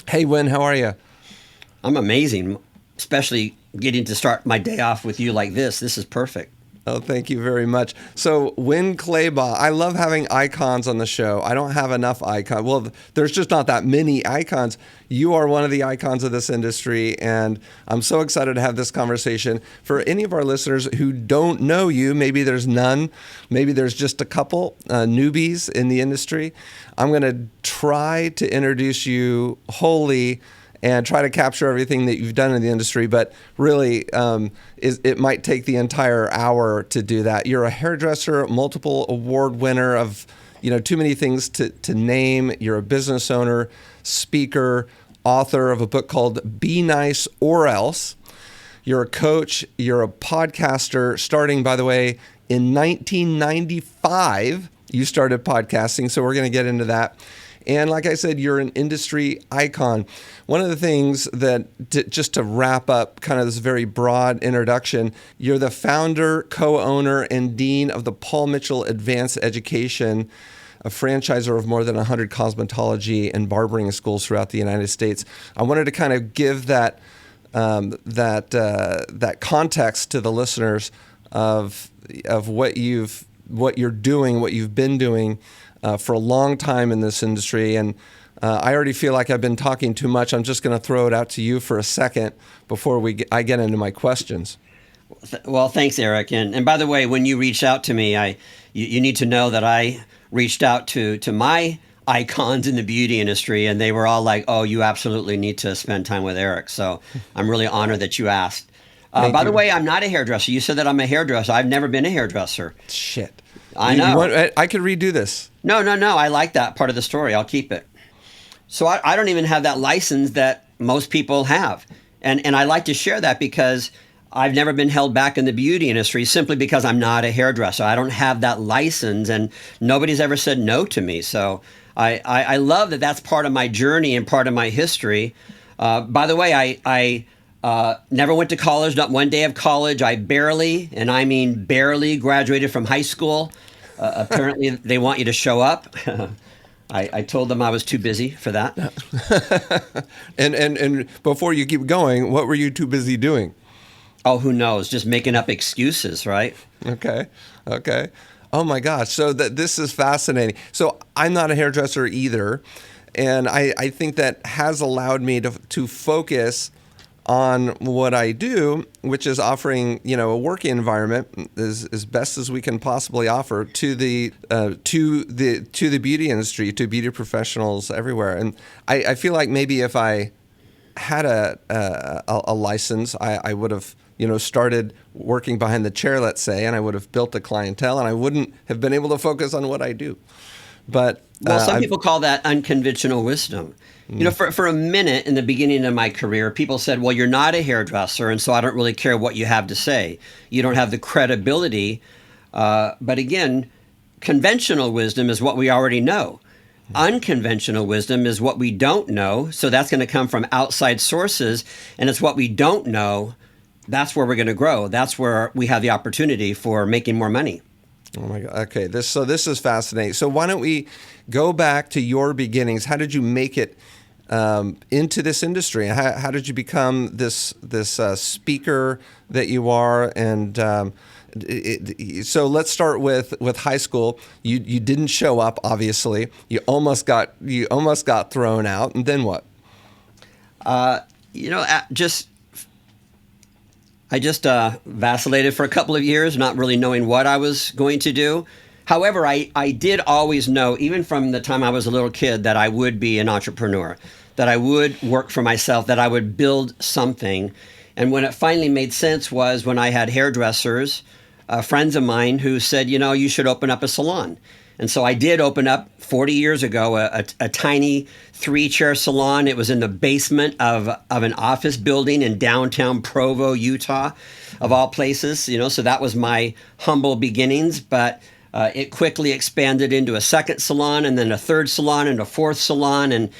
Hey, Winn, how are you? I'm amazing, especially getting to start my day off with you like this. This is perfect. Oh, thank you very much. So, Winn Claybaugh, I love having icons on the show. I don't have enough icons. Well, there's just not that many icons. You are one of the icons of this industry, and I'm so excited to have this conversation. For any of our listeners who don't know you, maybe there's none, maybe there's just a couple newbies in the industry. I'm going to try to introduce you wholly and try to capture everything that you've done in the industry. But really, it might take the entire hour to do that. You're a hairdresser, multiple award winner of, too many things to name. You're a business owner, speaker, author of a book called Be Nice or Else. You're a coach. You're a podcaster. Starting, by the way, in 1995, you started podcasting. So we're going to get into that. And like I said, you're an industry icon. One of the things just to wrap up kind of this very broad introduction, you're the founder, co-owner, and dean of the Paul Mitchell Advanced Education, a franchisor of more than 100 cosmetology and barbering schools throughout the United States. I wanted to kind of give that context to the listeners of what you're doing, what you've been doing for a long time in this industry. And I already feel like I've been talking too much. I'm just going to throw it out to you for a second before I get into my questions. Well, thanks, Eric. And by the way, when you reached out to me, you need to know that I reached out to my icons in the beauty industry, and they were all like, "Oh, you absolutely need to spend time with Eric." So I'm really honored that you asked. Thank By the you. way, I'm not a hairdresser. You said that I'm a hairdresser. I've never been a hairdresser. Shit. I know. I could redo this. No, no, no. I like that part of the story. I'll keep it. So I don't even have that license that most people have. And I like to share that because I've never been held back in the beauty industry simply because I'm not a hairdresser. I don't have that license, and nobody's ever said no to me. So I love that that's part of my journey and part of my history. By the way, I never went to college, not one day of college. I barely, and I mean barely, graduated from high school. Apparently, they want you to show up. I told them I was too busy for that. And before you keep going, what were you too busy doing? Oh, who knows? Just making up excuses, right? Okay. Okay. Oh my gosh. So this is fascinating. So I'm not a hairdresser either. And I think that has allowed me to focus on what I do, which is offering, a working environment as best as we can possibly offer to the beauty industry, to beauty professionals everywhere. And I feel like maybe if I had a license, I would have started working behind the chair, let's say, and I would have built a clientele, and I wouldn't have been able to focus on what I do. But Well, some people call that unconventional wisdom. For a minute in the beginning of my career, people said, well, you're not a hairdresser, and so I don't really care what you have to say. You don't have the credibility. But again, conventional wisdom is what we already know. Unconventional wisdom is what we don't know. So that's going to come from outside sources, and it's what we don't know. That's where we're going to grow. That's where we have the opportunity for making more money. Oh my God. Okay. This is fascinating. So why don't we go back to your beginnings? How did you make it into this industry? How did you become this speaker that you are? And so let's start with high school. You didn't show up, obviously. You almost got thrown out. And then what? Uh, you know, just I just vacillated for a couple of years, not really knowing what I was going to do. However, I did always know, even from the time I was a little kid, that I would be an entrepreneur, that I would work for myself, that I would build something. And when it finally made sense was when I had hairdressers, friends of mine who said, you should open up a salon. And so I did open up 40 years ago a tiny 3-chair salon. It was in the basement of an office building in downtown Provo, Utah, of all places. So that was my humble beginnings. But it quickly expanded into a second salon, and then a third salon, and a fourth salon. And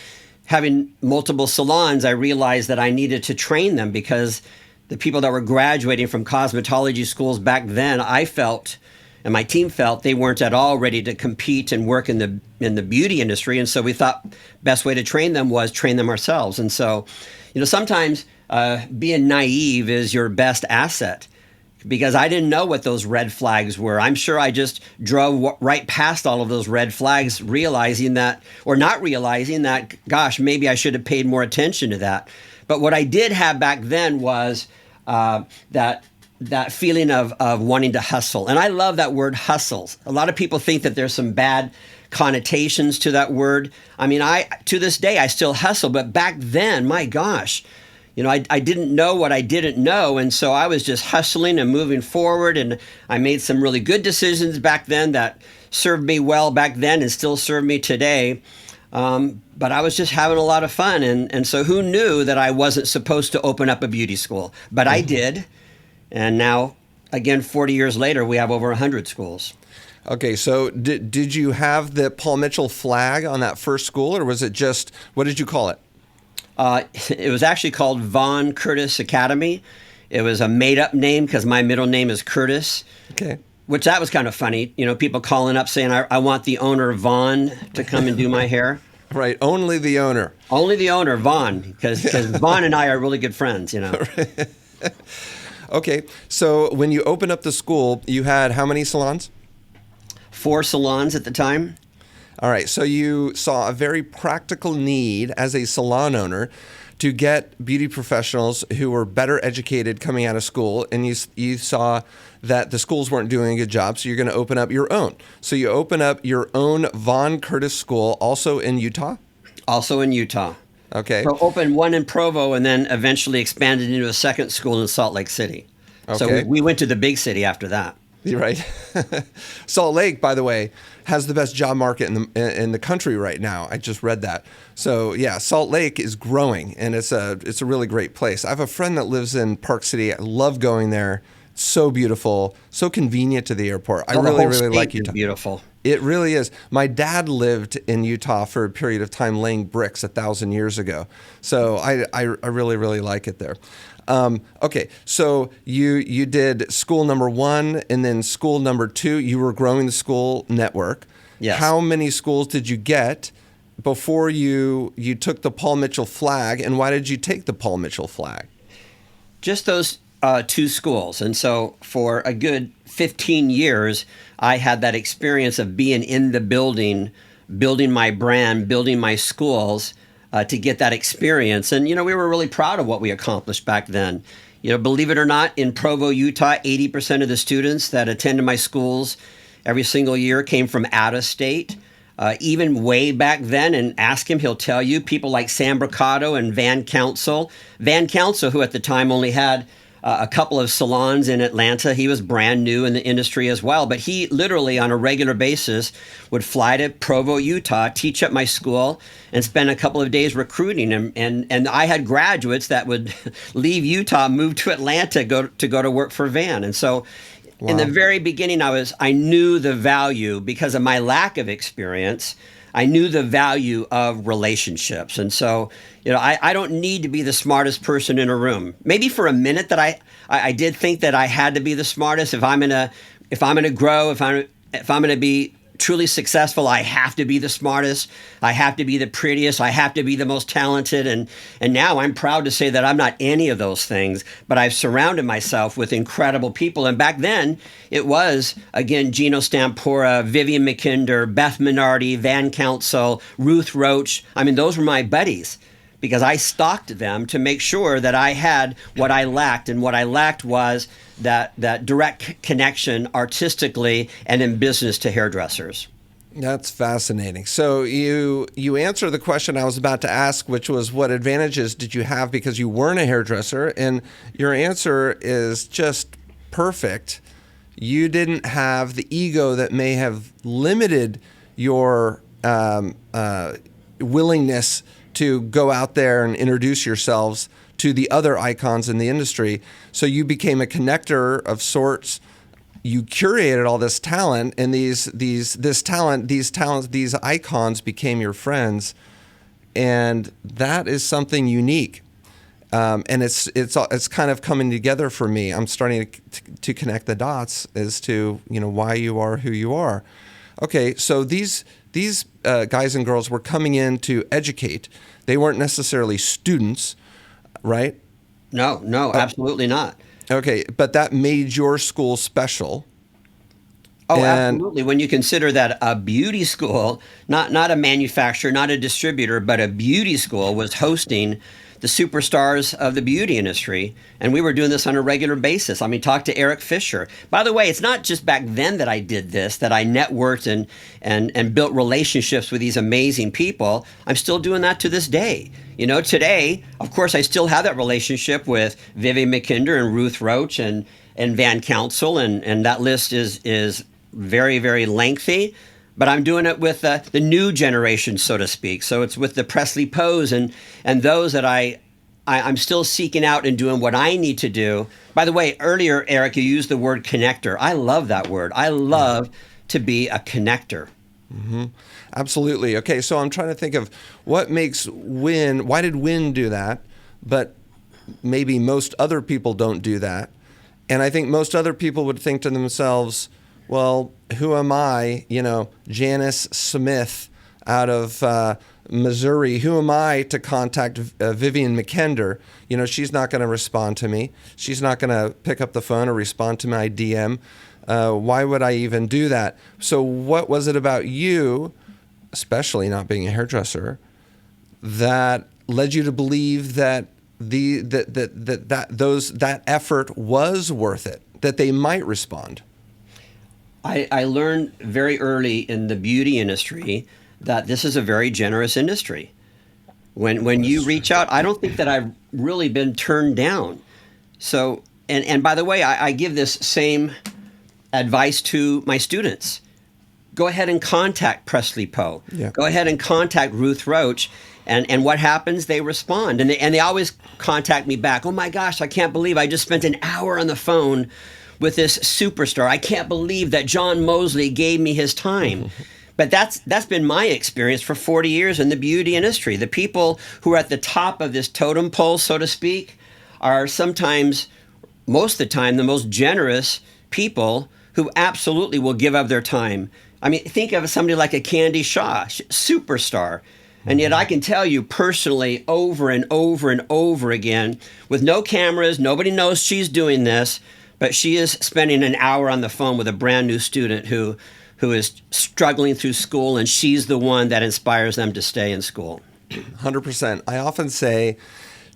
having multiple salons, I realized that I needed to train them, because the people that were graduating from cosmetology schools back then, I felt and my team felt they weren't at all ready to compete and work in the beauty industry. And so we thought best way to train them was train them ourselves. And so, sometimes being naive is your best asset, because I didn't know what those red flags were. I'm sure I just drove right past all of those red flags, realizing that, or not realizing that, gosh, maybe I should have paid more attention to that. But what I did have back then was that feeling of wanting to hustle. And I love that word, hustles. A lot of people think that there's some bad connotations to that word. I mean, to this day, I still hustle. But back then, my gosh, I didn't know what I didn't know. And so I was just hustling and moving forward. And I made some really good decisions back then that served me well back then and still serve me today. But I was just having a lot of fun. And so who knew that I wasn't supposed to open up a beauty school? But I did. And now, again, 40 years later, we have over 100 schools. Okay, so did you have the Paul Mitchell flag on that first school, or was it just, what did you call it? It was actually called Von Curtis Academy. It was a made-up name because my middle name is Curtis. Okay. Which that was kind of funny. People calling up saying, I want the owner, Vaughn, to come and do my hair. Right, only the owner. Only the owner, Vaughn, because Vaughn and I are really good friends, Okay, so when you opened up the school, you had how many salons? 4 salons at the time. All right, so you saw a very practical need as a salon owner to get beauty professionals who were better educated coming out of school, and you saw that the schools weren't doing a good job, so you're going to open up your own. So you open up your own Von Curtis School, also in Utah? Also in Utah. Okay. So opened one in Provo and then eventually expanded into a second school in Salt Lake City. Okay. So we went to the big city after that. You're right. Salt Lake, by the way, has the best job market in the country right now. I just read that. So yeah, Salt Lake is growing, and it's a really great place. I have a friend that lives in Park City. I love going there. So beautiful, so convenient to the airport. I really like Utah. Beautiful. It really is. My dad lived in Utah for a period of time laying bricks 1,000 years ago. So I really like it there. Okay, so you did school number 1 and then school number 2. You were growing the school network. Yes. How many schools did you get before you took the Paul Mitchell flag, and why did you take the Paul Mitchell flag? Just those 2 schools. And so for a good 15 years, I had that experience of being in the building, building my brand, building my schools, to get that experience. And, we were really proud of what we accomplished back then. Believe it or not, in Provo, Utah, 80% of the students that attended my schools every single year came from out of state. Even way back then, and ask him, he'll tell you, people like Sam Bricado and Van Council. Van Council, who at the time only had a couple of salons in Atlanta. He was brand new in the industry as well, but he literally on a regular basis would fly to Provo, Utah, teach at my school, and spend a couple of days recruiting. And I had graduates that would leave Utah, move to Atlanta, go to work for Van. And so Wow. In the very beginning, I knew the value, because of my lack of experience. I knew the value of relationships. And so, I don't need to be the smartest person in a room. Maybe for a minute that I did think that I had to be the smartest. If I'm gonna grow, if I'm gonna be truly successful, I have to be the smartest. I have to be the prettiest. I have to be the most talented. And now I'm proud to say that I'm not any of those things, but I've surrounded myself with incredible people. And back then it was, again, Gino Stampora, Vivian McKinder, Beth Minardi, Van Council, Ruth Roach. I mean, those were my buddies, because I stalked them to make sure that I had what I lacked. And what I lacked was that direct connection artistically and in business to hairdressers. That's fascinating. So you answer the question I was about to ask, which was, what advantages did you have because you weren't a hairdresser? And your answer is just perfect. You didn't have the ego that may have limited your willingness to go out there and introduce yourselves to the other icons in the industry. So you became a connector of sorts. You curated all this talent, and these icons became your friends, and that is something unique. And it's kind of coming together for me. I'm starting to connect the dots as to why you are who you are. Okay, so these guys and girls were coming in to educate. They weren't necessarily students, right? No, absolutely not. Okay, but that made your school special. Oh, And absolutely. When you consider that a beauty school, not a manufacturer, not a distributor, but a beauty school was hosting the superstars of the beauty industry, and we were doing this on a regular basis. I mean, talk to Eric Fisher. By the way, it's not just back then that I did this, that I networked and built relationships with these amazing people. I'm still doing that to this day. Today, of course, I still have that relationship with Vivian McKinder and Ruth Roach and Van Council, and that list is very, very lengthy. But I'm doing it with the new generation, so to speak. So it's with the Presley Poes and those that I'm still seeking out and doing what I need to do. By the way, earlier, Eric, you used the word connector. I love that word. I love to be a connector. Mm-hmm. Absolutely. Okay, so I'm trying to think of what makes Winn. Why did Winn do that? But maybe most other people don't do that. And I think most other people would think to themselves, well, who am I, Janice Smith out of Missouri, who am I to contact Vivian McKinder? She's not going to respond to me. She's not going to pick up the phone or respond to my DM. Why would I even do that? So what was it about you, especially not being a hairdresser, that led you to believe that that effort was worth it, that they might respond? I learned very early in the beauty industry that this is a very generous industry. When you reach out, I don't think that I've really been turned down. So, and by the way, I give this same advice to my students. Go ahead and contact Presley Poe. Yeah. Go ahead and contact Ruth Roach. And what happens? They respond. And they always contact me back. Oh my gosh, I can't believe I just spent an hour on the phone with this superstar. I can't believe that John Mosley gave me his time. But that's been my experience for 40 years in the beauty industry. The people who are at the top of this totem pole, so to speak, are sometimes, most of the time, the most generous people who absolutely will give up their time. I mean, think of somebody like a Candy Shaw, superstar. And yet I can tell you personally over and over and over again, with no cameras, nobody knows she's doing this, but she is spending an hour on the phone with a brand new student who is struggling through school, and she's the one that inspires them to stay in school. 100%. I often say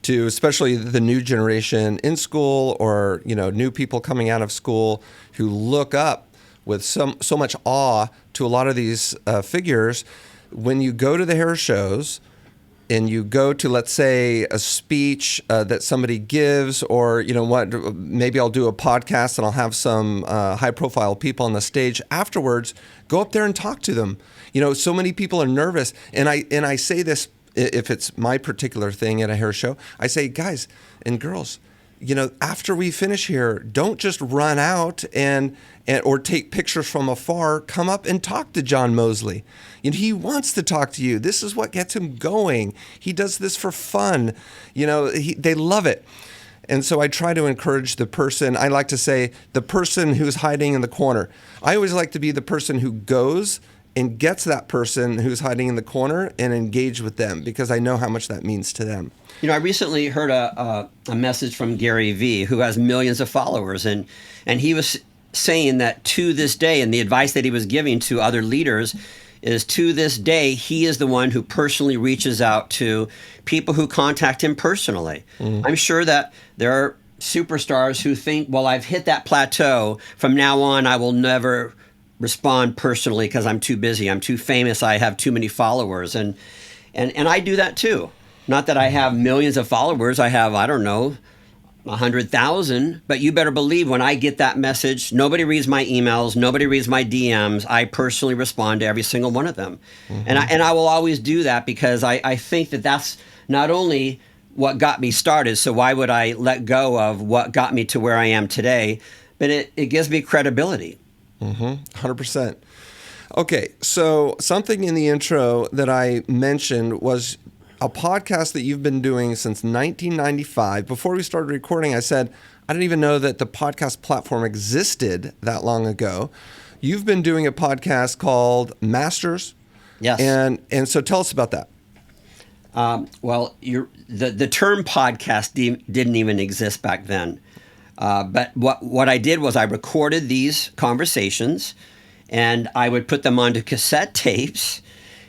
to especially the new generation in school, or new people coming out of school who look up with so much awe to a lot of these figures, when you go to the hair shows and you go to, let's say, a speech that somebody gives, or maybe I'll do a podcast and I'll have some high-profile people on the stage afterwards, go up there and talk to them. So many people are nervous, and I say this, if it's my particular thing at a hair show, I say, guys and girls, after we finish here, don't just run out or take pictures from afar. Come up and talk to John Mosley. He wants to talk to you. This is what gets him going. He does this for fun. They love it. And so I try to encourage the person. I like to say the person who's hiding in the corner. I always like to be the person who goes and gets that person who's hiding in the corner and engage with them, because I know how much that means to them. I recently heard a message from Gary Vee, who has millions of followers, and he was saying that to this day, and the advice that he was giving to other leaders is, to this day, he is the one who personally reaches out to people who contact him personally. Mm. I'm sure that there are superstars who think, well, I've hit that plateau. From now on, I will never respond personally because I'm too busy. I'm too famous. I have too many followers. And I do that too. Not that I have millions of followers. I have, 100,000. But you better believe when I get that message, nobody reads my emails, nobody reads my DMs. I personally respond to every single one of them. Mm-hmm. And I will always do that, because I think that that's not only what got me started, so why would I let go of what got me to where I am today, but it gives me credibility. 100%. Okay, so something in the intro that I mentioned was a podcast that you've been doing since 1995. Before we started recording, I said, I didn't even know that the podcast platform existed that long ago. You've been doing a podcast called Masters. Yes. And so tell us about that. Well, the term podcast didn't even exist back then. But what I did was I recorded these conversations, and I would put them onto cassette tapes,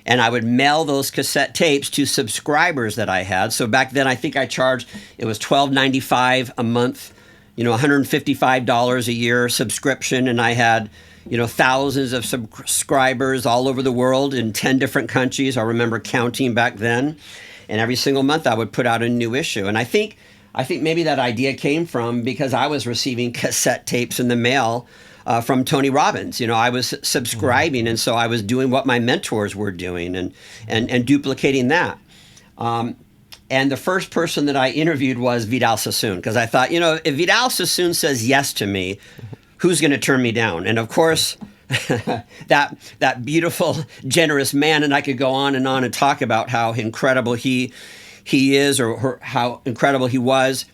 and I would mail those cassette tapes to subscribers that I had. So back then, I think I charged, it was $12.95 a month, $155 a year subscription, and I had thousands of subscribers all over the world in 10 different countries. I remember counting back then. And every single month I would put out a new issue. And I think maybe that idea came from because I was receiving cassette tapes in the mail from Tony Robbins. I was subscribing, and so I was doing what my mentors were doing and duplicating that. And the first person that I interviewed was Vidal Sassoon, because I thought, if Vidal Sassoon says yes to me, who's going to turn me down? And of course, that beautiful, generous man, and I could go on and talk about how incredible he is, or how incredible he was,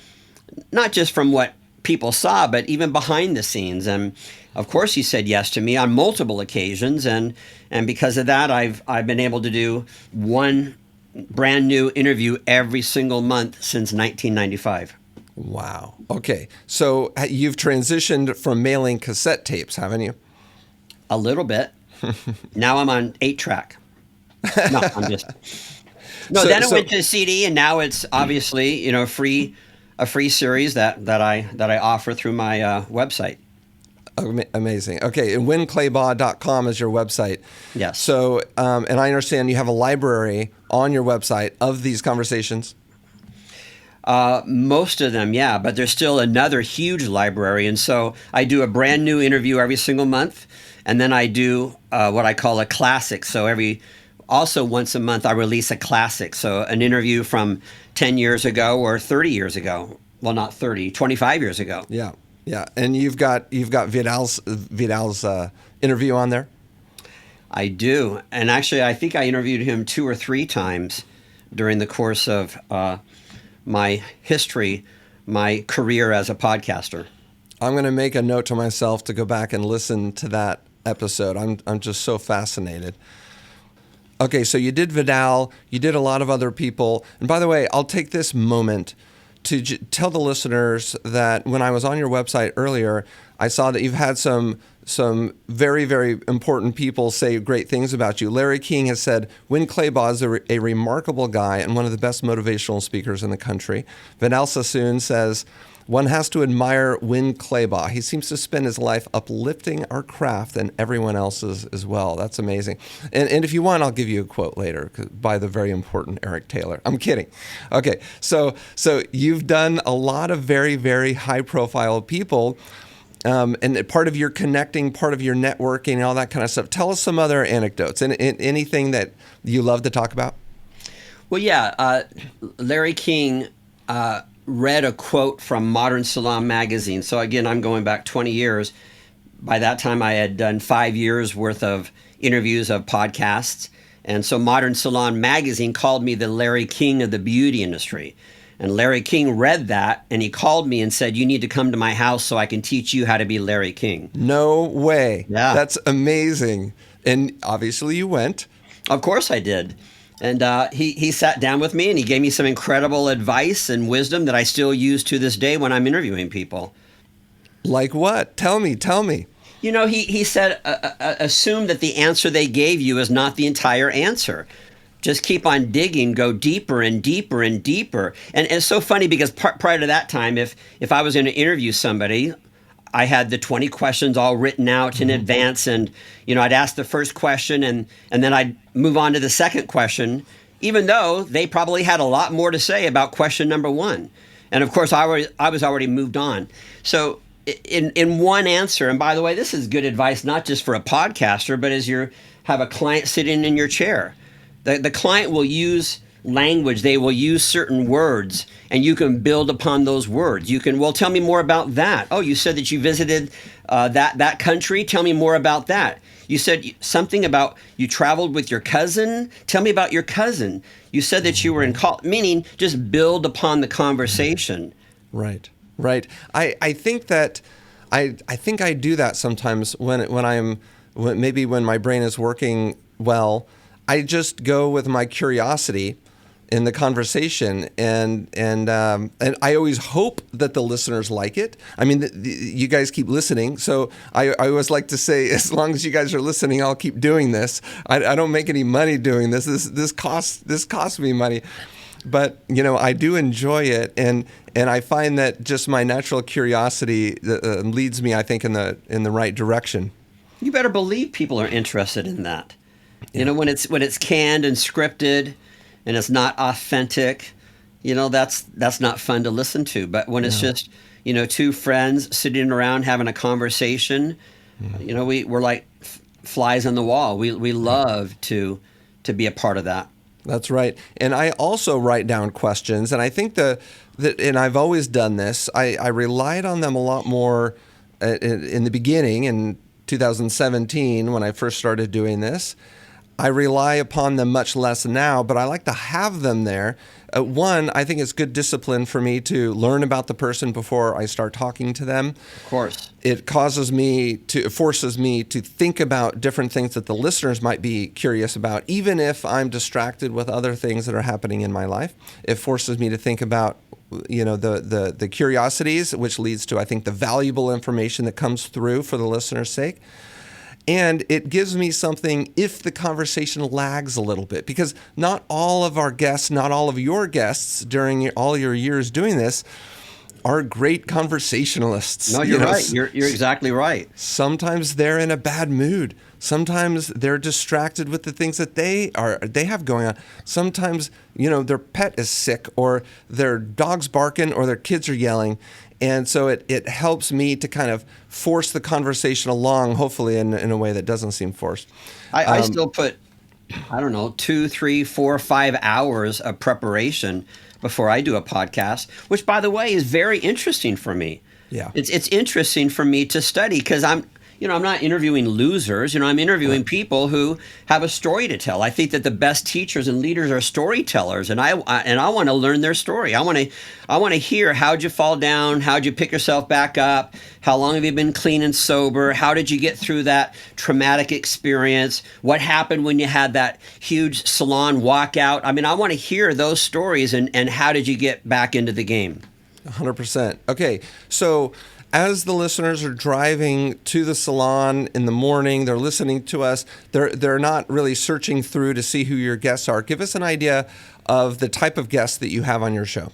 not just from what people saw, but even behind the scenes. And of course, he said yes to me on multiple occasions, and because of that, I've been able to do one brand new interview every single month since 1995. Wow. Okay. So you've transitioned from mailing cassette tapes, haven't you? A little bit. Now I'm on 8-track. No, I'm just... No, then it went to CD, and now it's obviously, a free series that I offer through my website. Amazing. Okay, and winnclaybaugh.com is your website. Yes. So, and I understand you have a library on your website of these conversations. Most of them, yeah, but there's still another huge library. And so I do a brand new interview every single month, and then I do what I call a classic. So also once a month, I release a classic. So an interview from 10 years ago or 30 years ago. Well, not 30, 25 years ago. Yeah, yeah. And you've got Vidal's interview on there? I do. And actually, I think I interviewed him 2 or 3 times during the course of my history, my career as a podcaster. I'm going to make a note to myself to go back and listen to that episode. I'm just so fascinated. Okay, so you did Vidal, you did a lot of other people. And by the way, I'll take this moment to tell the listeners that when I was on your website earlier, I saw that you've had some very, very important people say great things about you. Larry King has said, Winn Claybaugh is a remarkable guy and one of the best motivational speakers in the country. Vidal Sassoon says, one has to admire Winn Claybaugh. He seems to spend his life uplifting our craft and everyone else's as well. That's amazing. And if you want, I'll give you a quote later by the very important Eric Taylor. I'm kidding. Okay, so you've done a lot of very, very high-profile people, and part of your connecting, part of your networking, and all that kind of stuff. Tell us some other anecdotes and anything that you love to talk about. Well, yeah, Larry King read a quote from Modern Salon magazine. So again, I'm going back 20 years. By that time, I had done 5 years worth of interviews of podcasts. And so Modern Salon magazine called me the Larry King of the beauty industry. And Larry King read that, and he called me and said, you need to come to my house so I can teach you how to be Larry King. No way. Yeah. That's amazing. And obviously you went. Of course I did. And he sat down with me, and he gave me some incredible advice and wisdom that I still use to this day when I'm interviewing people. Like what? Tell me. He said, assume that the answer they gave you is not the entire answer. Just keep on digging, go deeper and deeper and deeper. And it's so funny because prior to that time, if I was going to interview somebody, I had the 20 questions all written out in advance, and I'd ask the first question, and then I'd move on to the second question, even though they probably had a lot more to say about question number 1. And of course, I was already moved on. So in one answer, and by the way, this is good advice not just for a podcaster, but as you have a client sitting in your chair. The client will use language, they will use certain words, and you can build upon those words. You can, well, tell me more about that. Oh, you said that you visited that country. Tell me more about that. You said something about you traveled with your cousin. Tell me about your cousin. You said that you were in college, meaning just build upon the conversation. Right, right. I think that I think I do that sometimes when my brain is working well. I just go with my curiosity in the conversation, and I always hope that the listeners like it. I mean, you guys keep listening, so I always like to say, as long as you guys are listening, I'll keep doing this. I don't make any money doing this. This costs me money, but I do enjoy it, and I find that just my natural curiosity leads me, I think, in the right direction. You better believe people are interested in that. Yeah. When it's canned and scripted, and it's not authentic, that's not fun to listen to. But when it's just, two friends sitting around having a conversation, we're like flies on the wall. We love to be a part of that. That's right. And I also write down questions, and I think and I've always done this. I relied on them a lot more in the beginning in 2017 when I first started doing this. I rely upon them much less now, but I like to have them there. One, I think it's good discipline for me to learn about the person before I start talking to them. Of course. It forces me to think about different things that the listeners might be curious about, even if I'm distracted with other things that are happening in my life. It forces me to think about the curiosities, which leads to, I think, the valuable information that comes through for the listener's sake. And it gives me something if the conversation lags a little bit, because not all of our guests, not all of your guests during all your years doing this are great conversationalists. No, you're right. You're exactly right. Sometimes they're in a bad mood. Sometimes they're distracted with the things that they have going on. Sometimes, their pet is sick, or their dog's barking, or their kids are yelling. And so it helps me to kind of force the conversation along, hopefully in a way that doesn't seem forced. I still put, 2, 3, 4, 5 hours of preparation before I do a podcast, which, by the way, is very interesting for me. Yeah. It's interesting for me to study, because I'm not interviewing losers. I'm interviewing people who have a story to tell. I think that the best teachers and leaders are storytellers, and I want to learn their story. I want to hear, how'd you fall down? How'd you pick yourself back up? How long have you been clean and sober? How did you get through that traumatic experience? What happened when you had that huge salon walkout? I mean, I want to hear those stories, and how did you get back into the game? 100%. Okay, so as the listeners are driving to the salon in the morning, they're listening to us. They're not really searching through to see who your guests are. Give us an idea of the type of guests that you have on your show.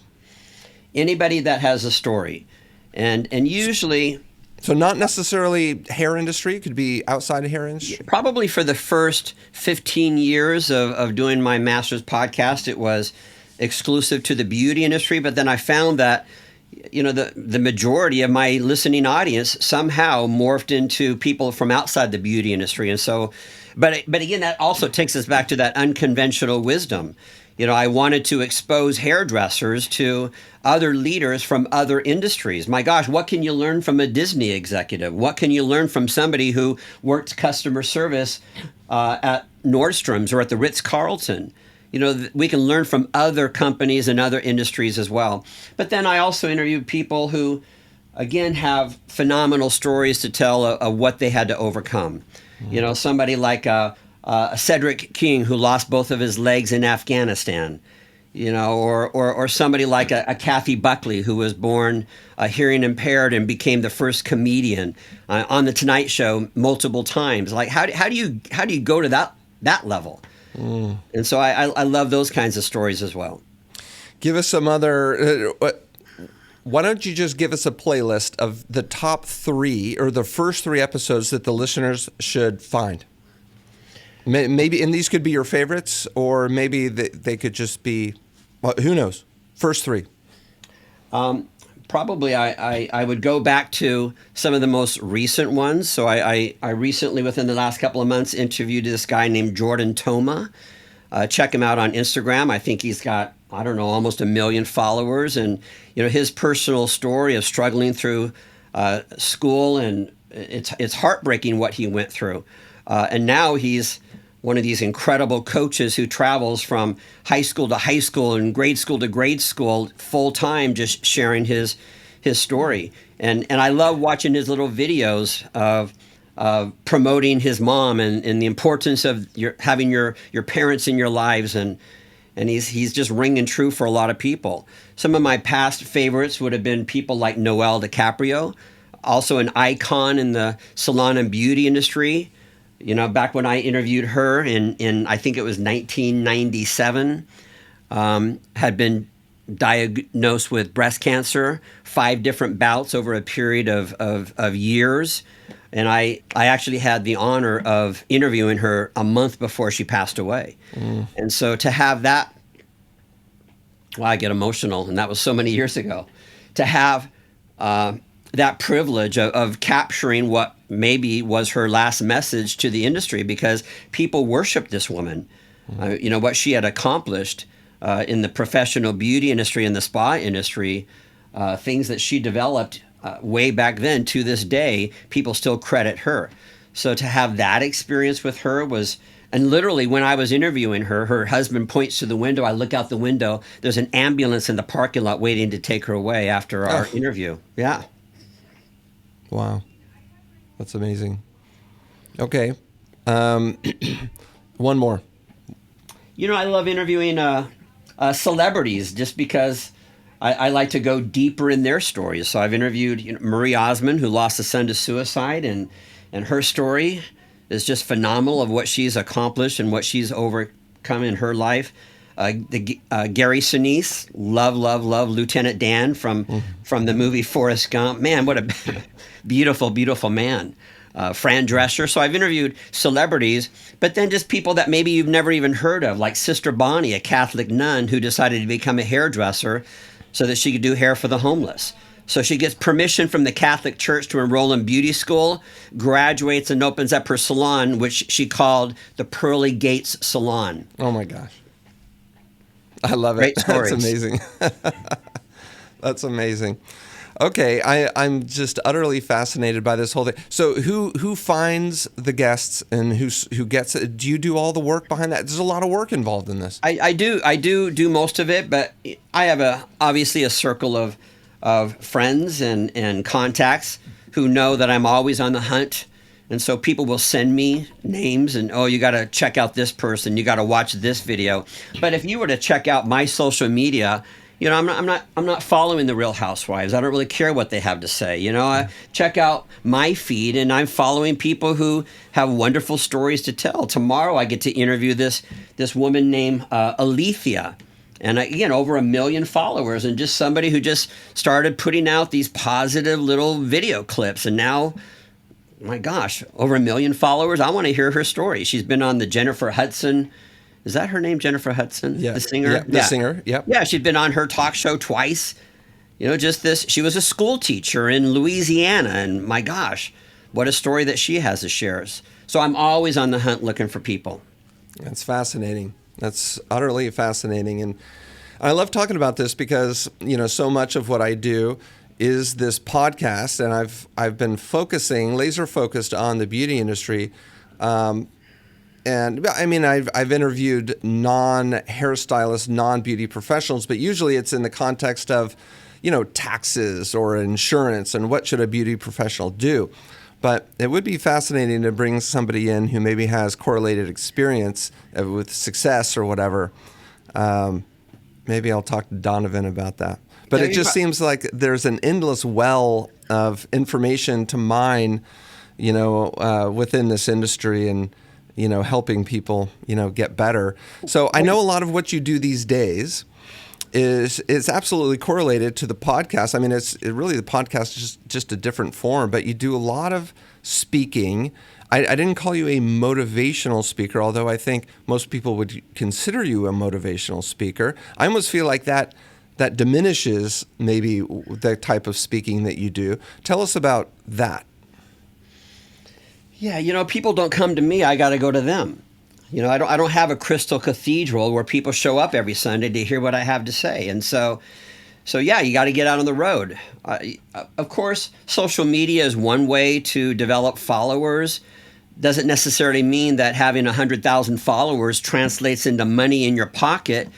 Anybody that has a story, and usually. So not necessarily hair industry. It could be outside of hair industry. Probably for the first 15 years of doing my master's podcast, it was exclusive to the beauty industry. But then I found that the majority of my listening audience somehow morphed into people from outside the beauty industry. And so, but again, that also takes us back to that unconventional wisdom. I wanted to expose hairdressers to other leaders from other industries. My gosh, what can you learn from a Disney executive? What can you learn from somebody who worked customer service at Nordstrom's or at the Ritz-Carlton? We can learn from other companies and other industries as well. But then I also interviewed people who, again, have phenomenal stories to tell of what they had to overcome. Mm-hmm. Somebody like Cedric King, who lost both of his legs in Afghanistan. Or somebody like a Kathy Buckley, who was born hearing impaired and became the first comedian on the Tonight Show multiple times. Like, how do you go to that level? Mm. And so I love those kinds of stories as well. Give us some other. Why don't you just give us a playlist of the top 3 or the first 3 episodes that the listeners should find? Maybe, and these could be your favorites, or maybe they could just be, well, who knows? First 3. Probably I would go back to some of the most recent ones. So I recently, within the last couple of months, interviewed this guy named Jordan Toma. check him out on Instagram. I think he's got, I don't know, almost 1 million followers. And, his personal story of struggling through school, and it's heartbreaking what he went through. And now he's one of these incredible coaches who travels from high school to high school and grade school to grade school full time, just sharing his story. And I love watching his little videos of promoting his mom and the importance of having your parents in your lives, and he's just ringing true for a lot of people. Some of my past favorites would have been people like Noelle DiCaprio, also an icon in the salon and beauty industry. Back when I interviewed her in I think it was 1997, had been diagnosed with breast cancer, 5 different bouts over a period of years. And I actually had the honor of interviewing her a month before she passed away. And so to have that, well, I get emotional, and that was so many years ago. To have that privilege of capturing what maybe was her last message to the industry, because people worshiped this woman. What she had accomplished in the professional beauty industry and the spa industry, things that she developed way back then, to this day, people still credit her. So to have that experience with her was, and literally when I was interviewing her, her husband points to the window. I look out the window. There's an ambulance in the parking lot waiting to take her away after our interview. Yeah. Wow. That's amazing. Okay. One more. I love interviewing celebrities, just because I like to go deeper in their stories. So I've interviewed Marie Osmond, who lost a son to suicide, and her story is just phenomenal of what she's accomplished and what she's overcome in her life. Gary Sinise, love Lieutenant Dan from the movie Forrest Gump. Man, what a beautiful, beautiful man. Fran Drescher. So I've interviewed celebrities, but then just people that maybe you've never even heard of, like Sister Bonnie, a Catholic nun who decided to become a hairdresser so that she could do hair for the homeless. So she gets permission from the Catholic Church to enroll in beauty school, graduates, and opens up her salon, which she called the Pearly Gates Salon. Oh my gosh. I love it. Great stories. That's amazing. That's amazing. Okay, I'm just utterly fascinated by this whole thing. So who finds the guests and who gets it? Do you do all the work behind that? There's a lot of work involved in this. I do most of it, but I have obviously a circle of friends and contacts who know that I'm always on the hunt. And so people will send me names and, you got to check out this person. You got to watch this video. But if you were to check out my social media, I'm not following the Real Housewives. I don't really care what they have to say. I check out my feed, and I'm following people who have wonderful stories to tell. Tomorrow I get to interview this woman named Alethea. And again, over 1 million followers, and just somebody who just started putting out these positive little video clips. And now, my gosh, over 1 million followers. I want to hear her story. She's been on the Jennifer Hudson. Is that her name, Jennifer Hudson? Yeah. The singer? Yeah, the singer, yep. Yeah, she's been on her talk show twice. She was a school teacher in Louisiana. And my gosh, what a story that she has to share. So I'm always on the hunt looking for people. That's fascinating. That's utterly fascinating. And I love talking about this because, so much of what I do is this podcast, and I've been laser focused on the beauty industry. And I mean, I've interviewed non-hairstylists, non-beauty professionals, but usually it's in the context of, taxes or insurance and what should a beauty professional do. But it would be fascinating to bring somebody in who maybe has correlated experience with success or whatever. Maybe I'll talk to Donovan about that. But it just seems like there's an endless well of information to mine, within this industry and, helping people, get better. So I know a lot of what you do these days is absolutely correlated to the podcast. I mean, really the podcast is just a different form, but you do a lot of speaking. I didn't call you a motivational speaker, although I think most people would consider you a motivational speaker. I almost feel like that diminishes maybe the type of speaking that you do. Tell us about that. Yeah, people don't come to me. I got to go to them. I don't have a crystal cathedral where people show up every Sunday to hear what I have to say. And so yeah, you got to get out on the road. Of course, social media is one way to develop followers. Doesn't necessarily mean that having 100,000 followers translates into money in your pocket,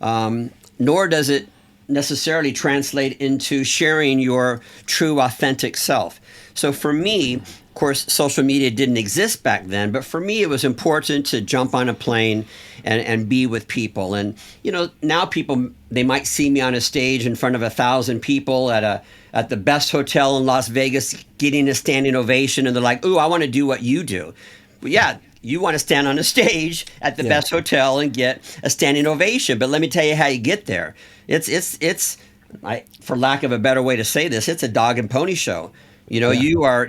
nor does it necessarily translate into sharing your true, authentic self. So for me, of course, social media didn't exist back then, but for me, it was important to jump on a plane and be with people. And, now people, they might see me on a stage in front of 1,000 people at the best hotel in Las Vegas, getting a standing ovation. And they're like, ooh, I want to do what you do. Well, yeah, you want to stand on a stage at the best hotel and get a standing ovation. But let me tell you how you get there. It's for lack of a better way to say this, it's a dog and pony show. You are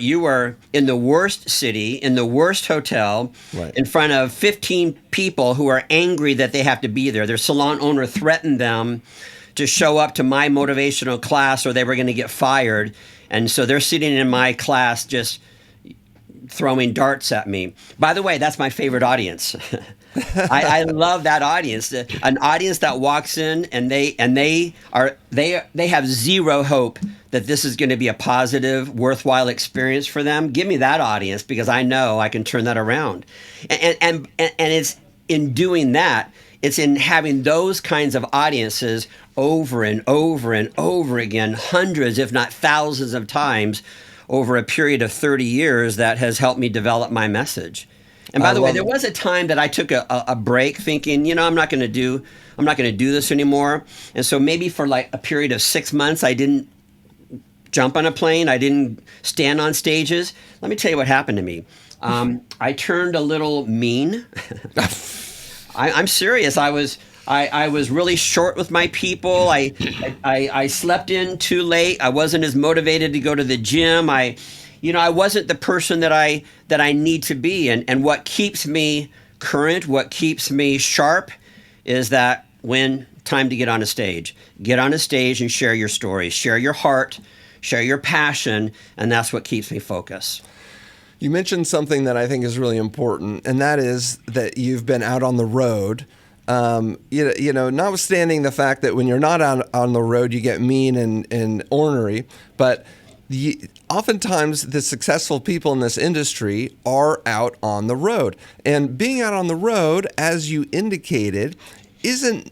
in the worst city, in the worst hotel, right, in front of 15 people who are angry that they have to be there. Their salon owner threatened them to show up to my motivational class or they were going to get fired. And so they're sitting in my class just throwing darts at me. By the way, that's my favorite audience. I love that audience. An audience that walks in and they have zero hope that this is going to be a positive, worthwhile experience for them. Give me that audience because I know I can turn that around. And it's in doing that, it's in having those kinds of audiences over and over and over again, hundreds, if not thousands of times over a period of 30 years that has helped me develop my message. And by the way, there was a time that I took a break thinking, I'm not going to do this anymore. And so maybe for like a period of 6 months, I didn't jump on a plane. I didn't stand on stages. Let me tell you what happened to me. I turned a little mean. I'm serious. I was really short with my people. I slept in too late. I wasn't as motivated to go to the gym. I wasn't the person that I need to be. And what keeps me current, what keeps me sharp is that when time to get on a stage and share your story, share your heart, share your passion. And that's what keeps me focused. You mentioned something that I think is really important, and that is that you've been out on the road. Notwithstanding the fact that when you're not on the road, you get mean and ornery, but oftentimes the successful people in this industry are out on the road. And being out on the road, as you indicated, isn't,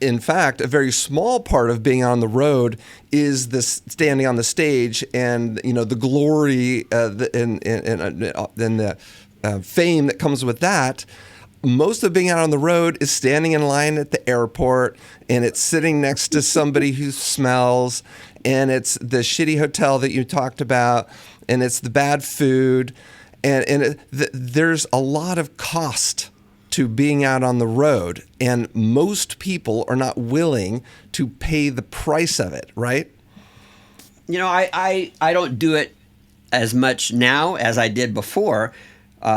in fact, a very small part of being on the road is this standing on the stage and, the glory and the fame that comes with that. Most of being out on the road is standing in line at the airport, and it's sitting next to somebody who smells, and it's the shitty hotel that you talked about, and it's the bad food, and there's a lot of cost to being out on the road, and most people are not willing to pay the price of it, right? I don't do it as much now as I did before.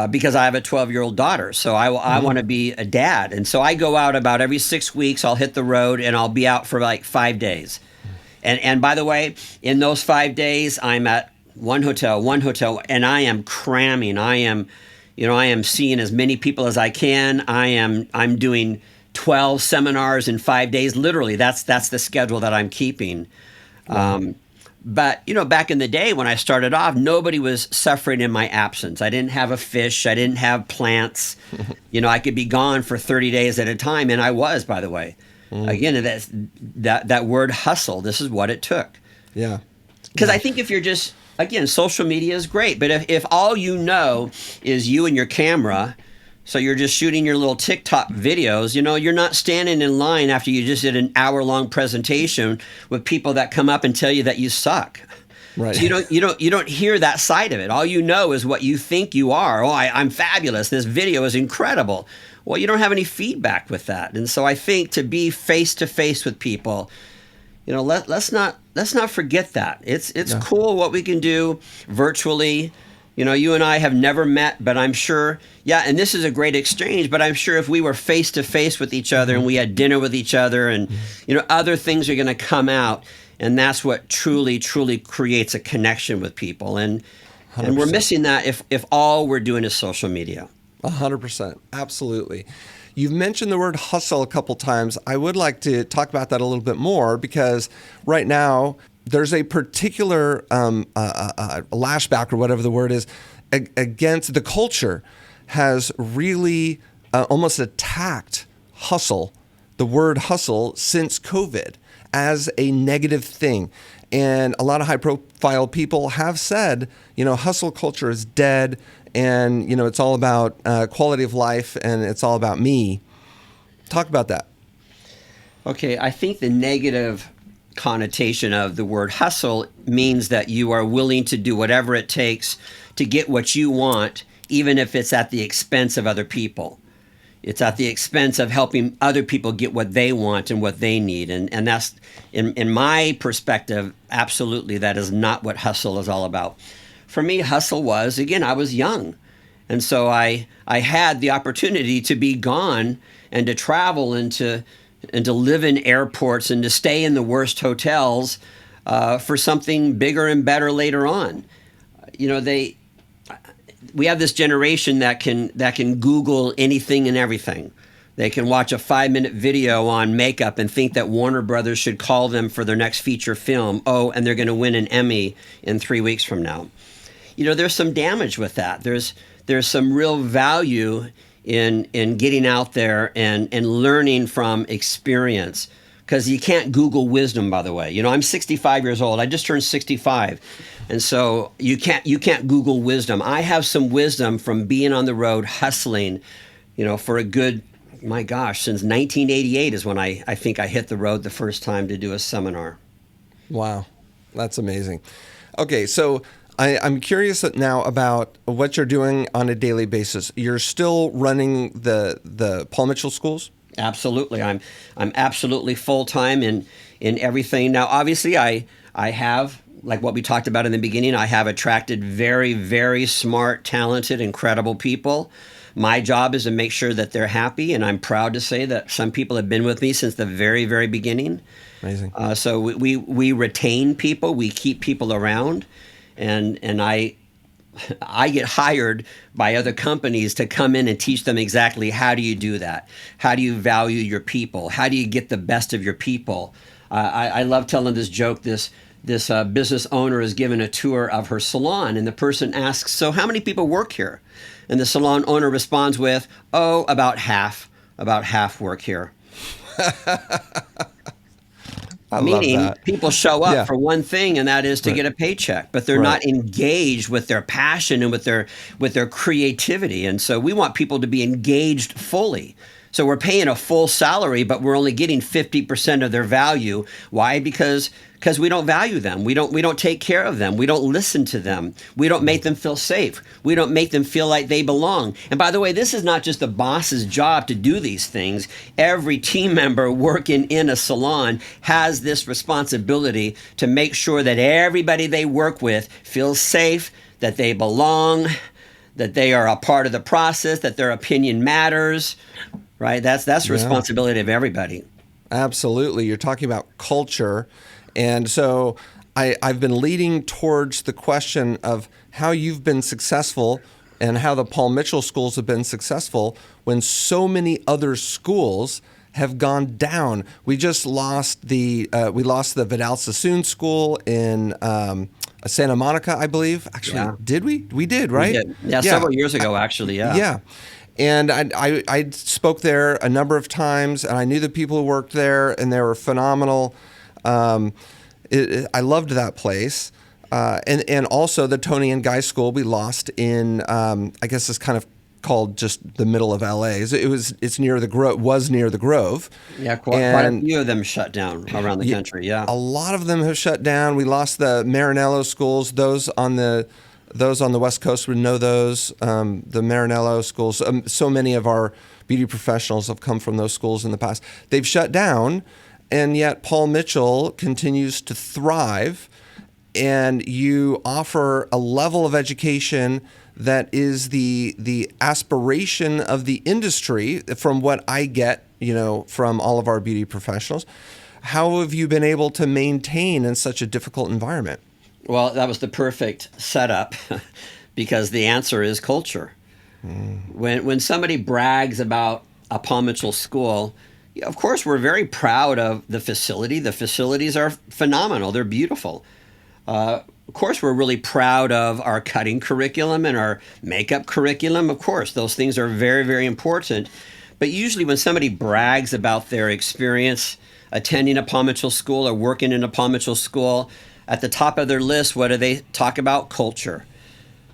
Because I have a 12-year-old daughter. So I want to be a dad. And so I go out about every 6 weeks. I'll hit the road and I'll be out for like 5 days. And by the way, in those 5 days, I'm at one hotel, and I am cramming. I am seeing as many people as I can. I'm doing 12 seminars in 5 days. Literally, that's the schedule that I'm keeping. But, back in the day when I started off, nobody was suffering in my absence. I didn't have a fish. I didn't have plants. I could be gone for 30 days at a time. And I was, by the way. Again, that word hustle, this is what it took. Yeah. Because I think if you're just, again, social media is great. But if all you know is you and your camera, so you're just shooting your little TikTok videos, you're not standing in line after you just did an hour-long presentation with people that come up and tell you that you suck. Right. So you don't hear that side of it. All you know is what you think you are. Oh, I'm fabulous. This video is incredible. Well, you don't have any feedback with that. And so I think to be face-to-face with people, let's not forget that. It's cool what we can do virtually. You and I have never met, but I'm sure, and this is a great exchange, but I'm sure if we were face to face with each other and we had dinner with each other and, other things are going to come out. And that's what truly, truly creates a connection with people. And we're missing that if all we're doing is social media. 100%. Absolutely. You've mentioned the word hustle a couple times. I would like to talk about that a little bit more because right now there's a particular lashback or whatever the word is against the culture has really almost attacked hustle, the word hustle, since COVID as a negative thing. And a lot of high profile people have said, hustle culture is dead and, it's all about quality of life and it's all about me. Talk about that. Okay, I think the negative connotation of the word hustle means that you are willing to do whatever it takes to get what you want, even if it's at the expense of other people. It's at the expense of helping other people get what they want and what they need. And that's, in my perspective, absolutely, that is not what hustle is all about. For me, hustle was, again, I was young. And so I had the opportunity to be gone and to travel and to live in airports and to stay in the worst hotels for something bigger and better later on. We have this generation that can Google anything and everything. They can watch a 5-minute video on makeup and think that Warner Brothers should call them for their next feature film. Oh, and they're going to win an Emmy in 3 weeks from now. There's some damage with that. There's some real value in getting out there and learning from experience. Because you can't Google wisdom, by the way. I'm 65 years old. I just turned 65. And so you can't Google wisdom. I have some wisdom from being on the road hustling, for a good, my gosh, since 1988 is when I think I hit the road the first time to do a seminar. Wow. That's amazing. Okay, so I'm curious now about what you're doing on a daily basis. You're still running the Paul Mitchell schools? Absolutely. I'm absolutely full-time in everything. Now, obviously, I have, like what we talked about in the beginning, I have attracted very, very smart, talented, incredible people. My job is to make sure that they're happy, and I'm proud to say that some people have been with me since the very, very beginning. Amazing. So we retain people, we keep people around, and I get hired by other companies to come in and teach them exactly how do you do that? How do you value your people? How do you get the best of your people? I love telling this joke. This business owner is given a tour of her salon, and the person asks, "So how many people work here?" And the salon owner responds with, "Oh, about half work here." Meaning people show up for one thing, and that is to get a paycheck, but they're not engaged with their passion and with their creativity. And so we want people to be engaged fully. So we're paying a full salary, but we're only getting 50% of their value. Why? Because we don't value them. We don't take care of them. We don't listen to them. We don't make them feel safe. We don't make them feel like they belong. And by the way, this is not just the boss's job to do these things. Every team member working in a salon has this responsibility to make sure that everybody they work with feels safe, that they belong, that they are a part of the process, that their opinion matters. Right? That's the responsibility of everybody. Absolutely. You're talking about culture. And so I've been leading towards the question of how you've been successful and how the Paul Mitchell schools have been successful when so many other schools have gone down. We just lost the Vidal Sassoon School in Santa Monica, I believe. Actually, did we? We did, right? We did. Yeah, several years ago, actually. Yeah. Yeah. And I spoke there a number of times, and I knew the people who worked there, and they were phenomenal. I loved that place. And also the Tony and Guy School we lost in, I guess it's kind of called just the middle of LA. It's near the Grove. Yeah, quite a few of them shut down around the country, yeah. A lot of them have shut down. We lost the Maranello schools, those on the West Coast would know those, the Maranello schools. So many of our beauty professionals have come from those schools in the past. They've shut down, and yet Paul Mitchell continues to thrive, and you offer a level of education that is the aspiration of the industry from what I get, from all of our beauty professionals. How have you been able to maintain in such a difficult environment? Well, that was the perfect setup because the answer is culture. When somebody brags about a Paul Mitchell school, yeah, of course, we're very proud of the facility. The facilities are phenomenal. They're beautiful. Of course, we're really proud of our cutting curriculum and our makeup curriculum. Of course, those things are very, very important. But usually when somebody brags about their experience attending a Paul Mitchell school or working in a Paul Mitchell school, at the top of their list, what do they talk about? Culture.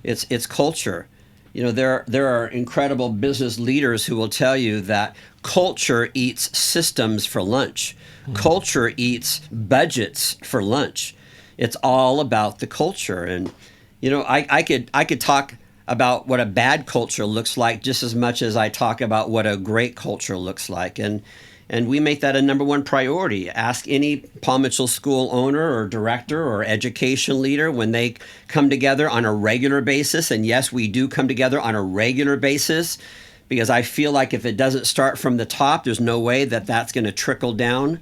It's culture. You know, there are incredible business leaders who will tell you that culture eats systems for lunch. Culture eats budgets for lunch. It's all about the culture. And, you know, I could talk about what a bad culture looks like just as much as I talk about what a great culture looks like. And we make that a number one priority. Ask any Paul Mitchell school owner or director or education leader when they come together on a regular basis. And yes, we do come together on a regular basis because I feel like if it doesn't start from the top, there's no way that that's going to trickle down.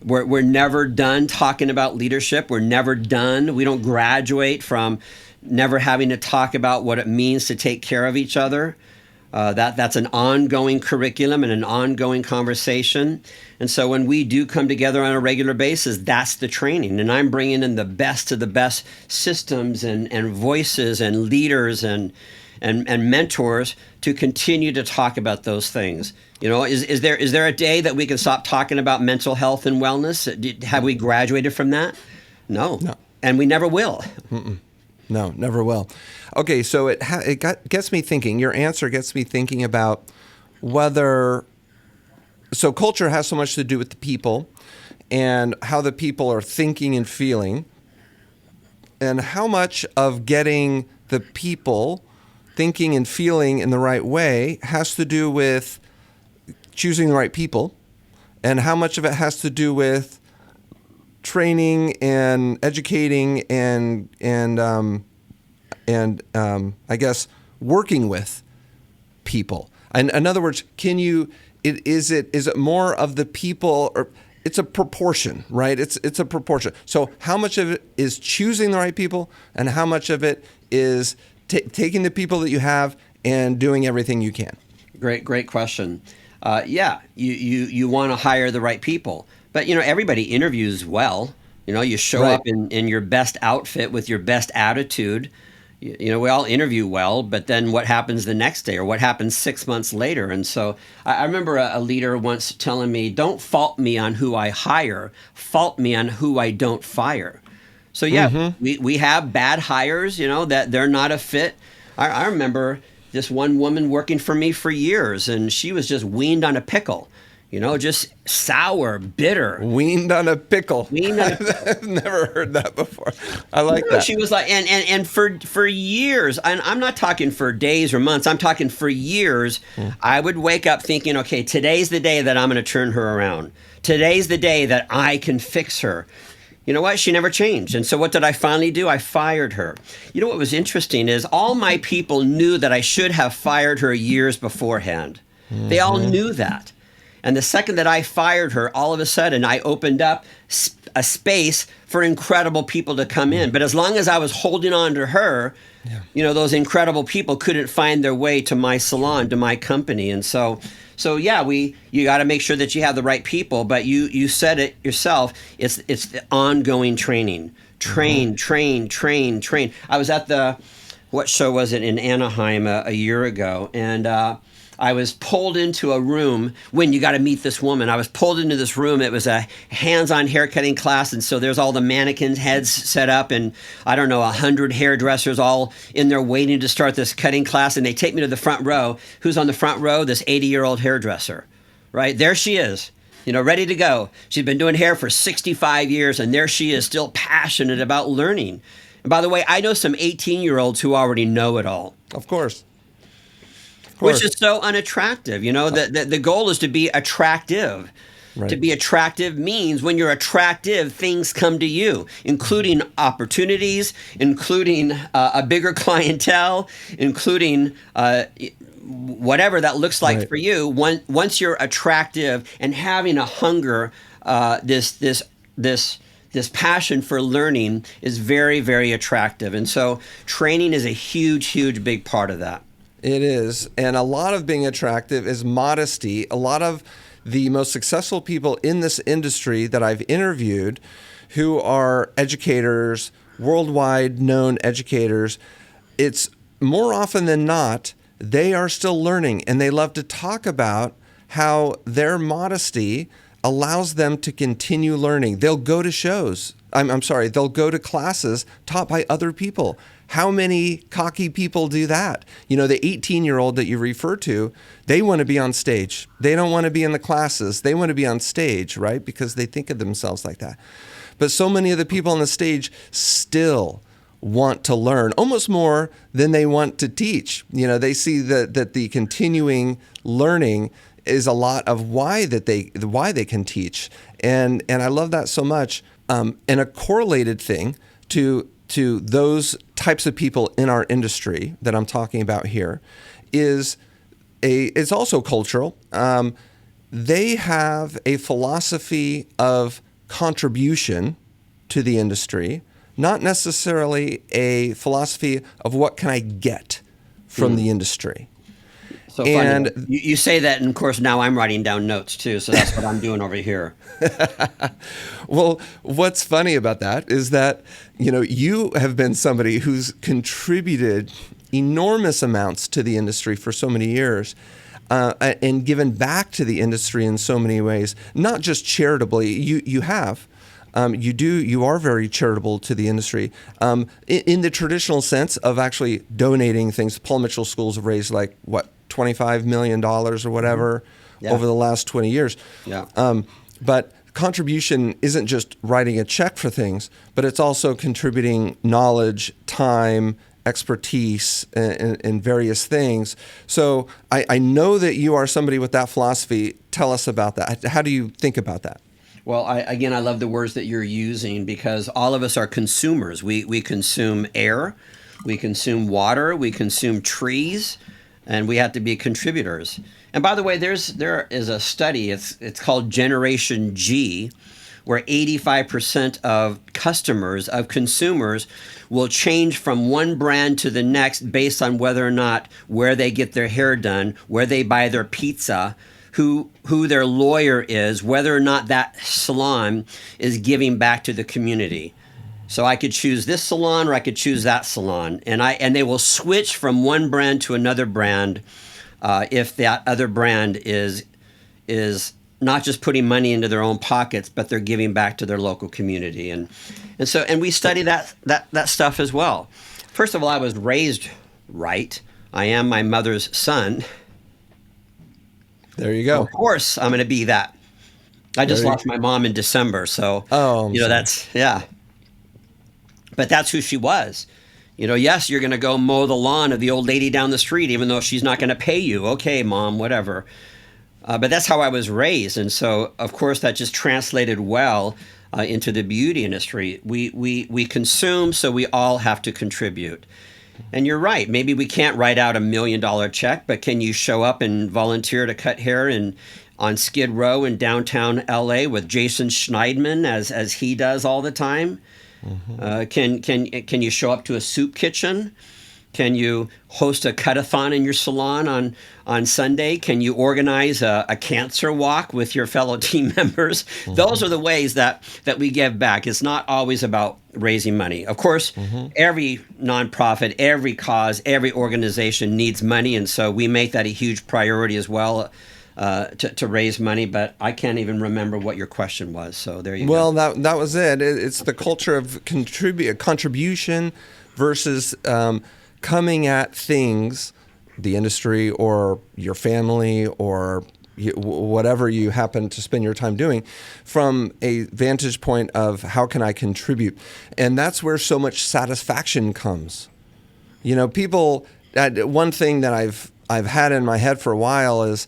We're never done talking about leadership. We're never done. We don't graduate from never having to talk about what it means to take care of each other. That's an ongoing curriculum and an ongoing conversation. And so when we do come together on a regular basis, that's the training. And I'm bringing in the best of the best systems and voices and leaders and mentors to continue to talk about those things. You know, is there a day that we can stop talking about mental health and wellness? Have we graduated from that? No. And we never will. No, never will. Okay, so gets me thinking. Your answer gets me thinking about whether. So culture has so much to do with the people, and how the people are thinking and feeling, and how much of getting the people thinking and feeling in the right way has to do with choosing the right people, and how much of it has to do with training and educating and I guess working with people. And in other words, is it more of the people, or it's a proportion, right? It's a proportion. So how much of it is choosing the right people, and how much of it is taking the people that you have and doing everything you can? Great question. Yeah, you want to hire the right people. But, you know, everybody interviews well. You know, you show up in your best outfit with your best attitude. You know, we all interview well, but then what happens the next day or what happens 6 months later? And so I remember a leader once telling me, don't fault me on who I hire, fault me on who I don't fire. So, yeah, we have bad hires, you know, that they're not a fit. I remember this one woman working for me for years, and she was just weaned on a pickle. You know, just sour, bitter. Weaned on a pickle. I've never heard that before. I like that. She was like, and for years, and I'm not talking for days or months, I'm talking for years, I would wake up thinking, okay, today's the day that I'm going to turn her around. Today's the day that I can fix her. You know what? She never changed. And so what did I finally do? I fired her. You know what was interesting is all my people knew that I should have fired her years beforehand. They all knew that. And the second that I fired her, all of a sudden I opened up a space for incredible people to come in. But as long as I was holding on to her, you know, those incredible people couldn't find their way to my salon, to my company. And so yeah, you got to make sure that you have the right people. But you said it yourself. It's the ongoing training. Train. I was at what show was it in Anaheim a year ago, and I was pulled into a room. When you got to meet this woman, I was pulled into this room. It was a hands-on haircutting class, and so there's all the mannequin heads set up, and I don't know, 100 hairdressers all in there waiting to start this cutting class. And they take me to the front row. Who's on the front row? This 80-year-old hairdresser, right there. She is, you know, ready to go. She's been doing hair for 65 years, and there she is, still passionate about learning. And by the way, I know some 18-year-olds who already know it all. Of course. Which is so unattractive. You know, the goal is to be attractive. Right. To be attractive means when you're attractive, things come to you, including opportunities, including a bigger clientele, including whatever that looks like for you. Once you're attractive and having a hunger, this passion for learning is very, very attractive. And so training is a huge, huge big part of that. It is. And a lot of being attractive is modesty. A lot of the most successful people in this industry that I've interviewed who are educators, worldwide known educators, it's more often than not, they are still learning, and they love to talk about how their modesty allows them to continue learning. They'll go to shows. I'm sorry, they'll go to classes taught by other people. How many cocky people do that? You know, the 18-year-old that you refer to, they want to be on stage. They don't want to be in the classes. They want to be on stage, right? Because they think of themselves like that. But so many of the people on the stage still want to learn, almost more than they want to teach. You know, they see that the continuing learning is a lot of why they can teach. And I love that so much. And a correlated thing to those types of people in our industry that I'm talking about here it's also cultural. They have a philosophy of contribution to the industry, not necessarily a philosophy of what can I get from the industry. So funny. You say that, and of course now I'm writing down notes too, so that's what I'm doing over here. Well, what's funny about that is that, you know, you have been somebody who's contributed enormous amounts to the industry for so many years, and given back to the industry in so many ways, not just charitably. You have. You are very charitable to the industry in the traditional sense of actually donating things. Paul Mitchell Schools have raised $25 million or whatever over the last 20 years. Yeah. But contribution isn't just writing a check for things, but it's also contributing knowledge, time, expertise in various things. So I know that you are somebody with that philosophy. Tell us about that. How do you think about that? Well, I love the words that you're using, because all of us are consumers. We consume air, we consume water, we consume trees, and we have to be contributors. And by the way, there is a study, it's called Generation G, where 85% of customers, of consumers, will change from one brand to the next based on whether or not where they get their hair done, where they buy their pizza, who their lawyer is, whether or not that salon is giving back to the community. So I could choose this salon or I could choose that salon, and they will switch from one brand to another brand if that other brand is not just putting money into their own pockets, but they're giving back to their local community. And we study that stuff as well. First of all, I was raised right. I am my mother's son. There you go. Of course, I'm going to be that. I just lost my mom in December, so that's But that's who she was. You know, yes, you're going to go mow the lawn of the old lady down the street, even though she's not going to pay you. Okay, Mom, whatever. But that's how I was raised, and so of course that just translated well into the beauty industry. We consume, so we all have to contribute. And you're right. Maybe we can't write out $1 million check, but can you show up and volunteer to cut hair on Skid Row in downtown LA with Jason Schneidman as he does all the time? Mm-hmm. Can you show up to a soup kitchen? Can you host a cut-a-thon in your salon on Sunday? Can you organize a cancer walk with your fellow team members? Mm-hmm. Those are the ways that we give back. It's not always about raising money. Of course, every nonprofit, every cause, every organization needs money, and so we make that a huge priority as well to raise money. But I can't even remember what your question was, so there you go. Well, that was it. It's the culture of contribution versus coming at things, the industry or your family or whatever you happen to spend your time doing, from a vantage point of how can I contribute? And that's where so much satisfaction comes. You know, people, one thing that I've had in my head for a while is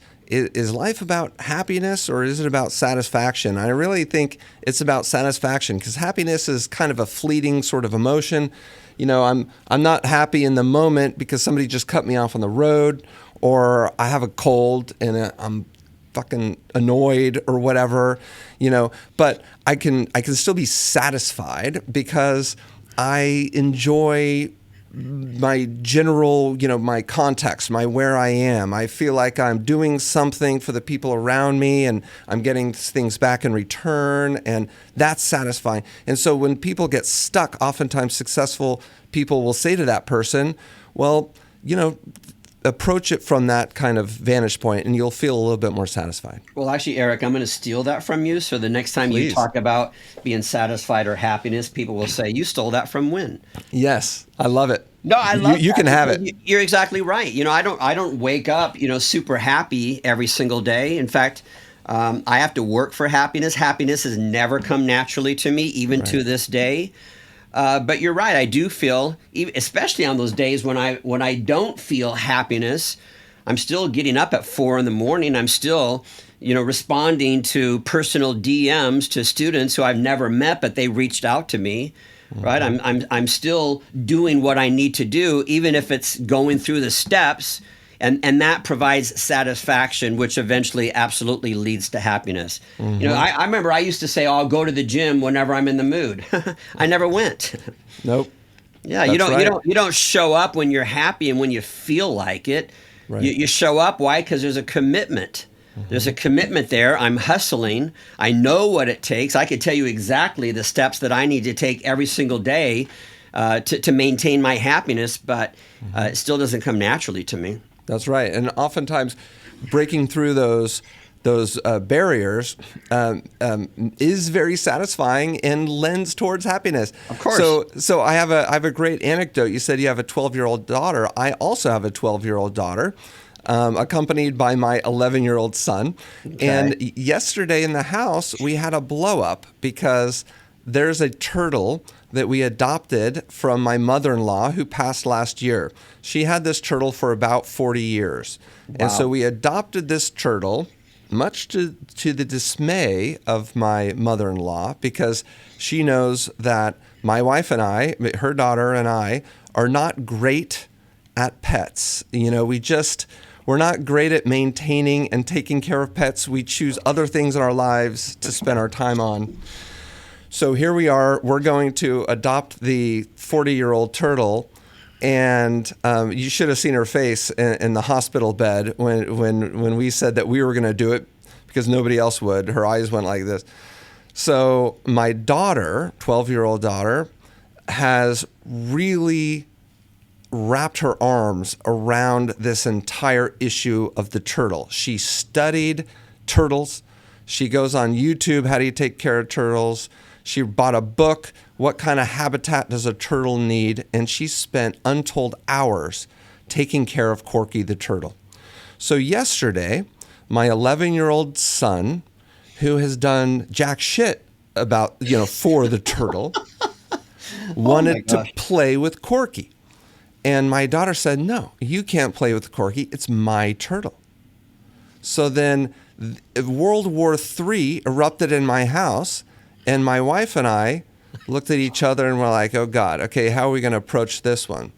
life about happiness or is it about satisfaction? I really think it's about satisfaction, because happiness is kind of a fleeting sort of emotion. You know, I'm not happy in the moment because somebody just cut me off on the road, or I have a cold and I'm fucking annoyed or whatever, you know, but I can still be satisfied because I enjoy my general, my context, my where I am. I feel like I'm doing something for the people around me and I'm getting things back in return, and that's satisfying. And so when people get stuck, oftentimes successful people will say to that person, well, approach it from that kind of vantage point and you'll feel a little bit more satisfied. Well, actually, Eric, I'm going to steal that from you. So the next time Please. you talk about being satisfied or happiness, people will say, you stole that from Winn. Yes, I love it. No, I love you that. can have it. You're exactly right. I don't wake up, super happy every single day. In fact, I have to work for happiness. Happiness has never come naturally to me, even to this day. But you're right. I do feel, especially on those days when I don't feel happiness, I'm still getting up at 4 a.m. I'm still, responding to personal DMs to students who I've never met, but they reached out to me. Right. I'm still doing what I need to do, even if it's going through the steps. And that provides satisfaction, which eventually absolutely leads to happiness. I remember I used to say, I'll go to the gym whenever I'm in the mood. I never went. Nope. Yeah, you don't show up when you're happy and when you feel like it. Right. You show up. Why? Because there's a commitment. There's a commitment there. I'm hustling. I know what it takes. I could tell you exactly the steps that I need to take every single day to maintain my happiness, but it still doesn't come naturally to me. That's right. And oftentimes breaking through those barriers is very satisfying and lends towards happiness. Of course. So I have a great anecdote. You said you have a 12-year-old daughter. I also have a 12-year-old daughter, accompanied by my 11-year-old son. Okay. And yesterday in the house, we had a blow up because there's a turtle that we adopted from my mother-in-law who passed last year. She had this turtle for about 40 years. Wow. And so we adopted this turtle, much to the dismay of my mother-in-law, because she knows that my wife and I, her daughter and I, are not great at pets. We're not great at maintaining and taking care of pets. We choose other things in our lives to spend our time on. So here we are, we're going to adopt the 40-year-old turtle, and you should have seen her face in the hospital bed when we said that we were going to do it because nobody else would. Her eyes went like this. So my daughter, 12-year-old daughter, has really wrapped her arms around this entire issue of the turtle. She studied turtles. She goes on YouTube, how do you take care of turtles? She bought a book, what kind of habitat does a turtle need? And she spent untold hours taking care of Corky the turtle. So yesterday, my 11-year-old son, who has done jack shit about, for the turtle, wanted to play with Corky. And my daughter said, no, you can't play with Corky. It's my turtle. So then World War III erupted in my house. And my wife and I looked at each other and were like, oh, God, okay, how are we going to approach this one?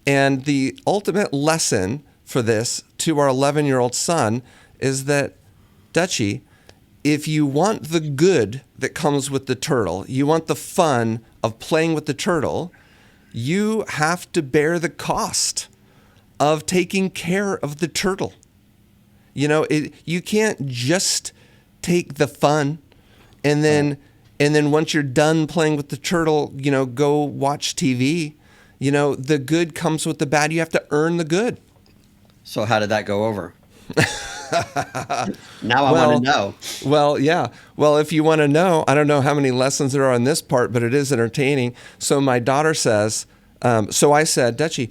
And the ultimate lesson for this to our 11-year-old son is that, Dutchie, if you want the good that comes with the turtle, you want the fun of playing with the turtle, you have to bear the cost of taking care of the turtle. You can't just take the fun and then once you're done playing with the turtle, go watch TV. The good comes with the bad. You have to earn the good. So how did that go over? Now I want to know. Well, yeah. Well, if you want to know, I don't know how many lessons there are on this part, but it is entertaining. So my daughter says, so I said, Dutchie,